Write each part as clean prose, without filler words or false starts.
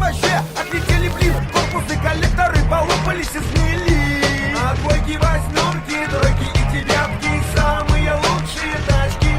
вообще отлетели, блин. Корпусы, коллекторы полопались и смели. А двойки, восьмерки, тройки и девятки самые лучшие тачки.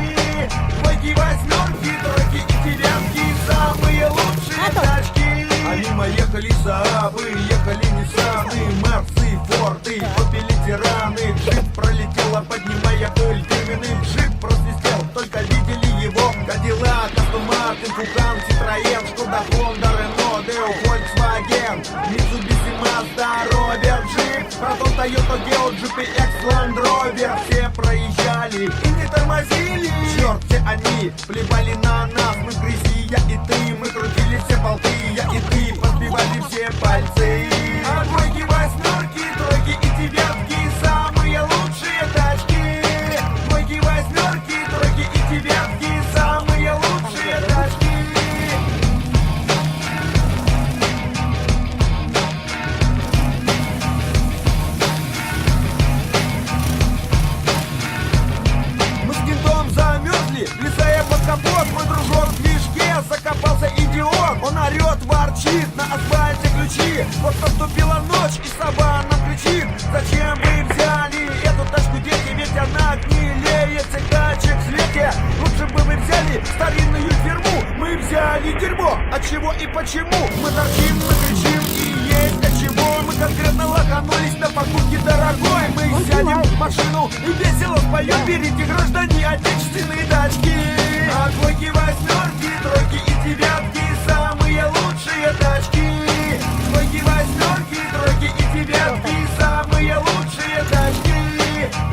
Двойки, восьмерки, тройки и девятки самые лучшие тачки. А мимо ехали Саабы, ехали Ниссаны, Мерсы, Форды, Опели, Тираны. Джип пролетела, поднимая пыль. Фирменный джип просвистел, только видели его. Кадиллак, Астон Мартин, Кукан, Citroёn, Шкода, Хонда, Рено, Део, Volkswagen, Mitsubishi, Mazda, Робер, Джип, Протон, Тойота, Гео, GPX, Land Rover. Все проезжали и не тормозили. Черт, все они плевали на нас. Мы в грязи, я и ты. Мы крутили все болты, я и ты. Подбивали все пальцы. А двойки, восьмерки, тройки и девятки самые лучшие тачки. Двойки, восьмерки, тройки и девятки самые лучшие тачки. Мы с кентом замерзли, влезая под капот. Мой дружок в движке закопался, идиот. Он орет, ворчит, на асфальте ключи. Вот наступила ночь, и сова нам кричит: зачем вы взяли эту тачку, дети? Ведь она гнилее всех тачек в свете. Лучше бы вы взяли старинную фирму. Мы взяли дерьмо, от чего и почему? Мы торчим, мы кричим, и есть от чего. Мы конкретно лоханулись на покупке дорогой. Мы сядем в машину и весело споем: берите, граждане, отечественные тачки. А двойки, восьмерки, тройки и девятки самые лучшие тачки. Двойки, восьмерки, тройки и девятки самые лучшие тачки.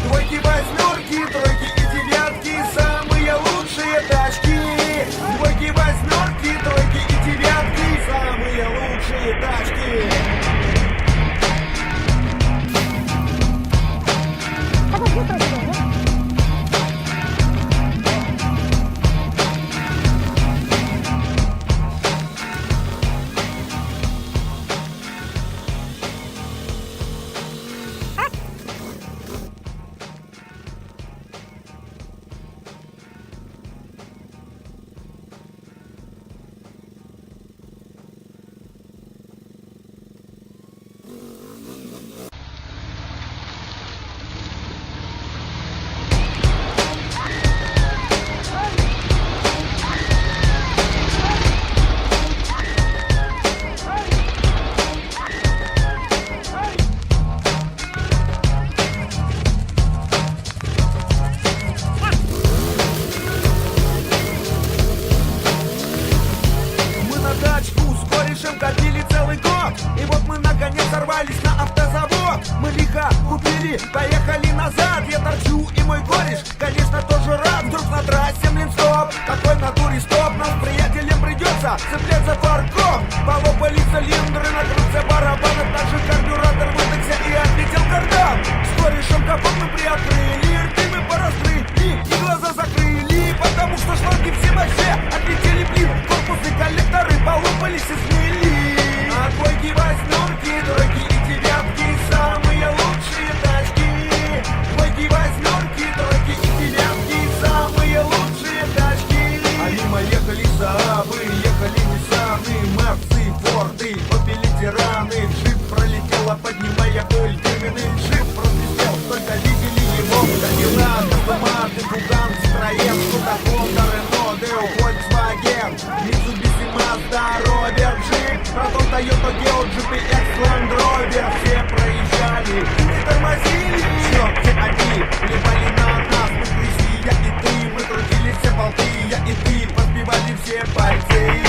Двойки, восьмерки, тройки и девятки самые лучшие тачки. Двойки, восьмерки, тройки и девятки самые лучшие тачки. Копили целый год, и вот мы наконец сорвались на автозавод. Мы лихо купили, поехали назад. Я торчу, и мой кореш, конечно, тоже рад. Вдруг на трассе, блин, стоп, такой натуре стоп. Нам с приятелем придется цеплять за фаркоп. Полопали цилиндры, накрылся барабан, а также карбюратор выдохся и отлетел кардан. С корешем капот мы приоткрыли, рты мы пораскрыли и глаза закрыли, потому что шланги все вообще отлетели, блин. Корпусы, коллекторы полопались и смели. А двойки, восьмерки, тройки и девятки самые лучшие тачки. Двойки, восьмерки, тройки и девятки самые лучшие тачки. А мимо ехали Саабы, ехали Ниссаны, Мерсы, Форды, Опели, Тираны. Джип пролетела, поднимая пыль. Фирменный джип просвистел, только видели его. Кадиллак, Астон Мартин, Кукан, Citroёn, Шкода, Хонда, Рено, Део, Volkswagen, Mitsubishi, Mazda, Робер, Джип, Протон, Тойота, Гео, GPX, Land Rover. Все проезжали и не тормозили. Черт, все они плевали на нас. Мы в грязи, я и ты. Мы крутили все болты, я и ты. Подбивали все пальцы.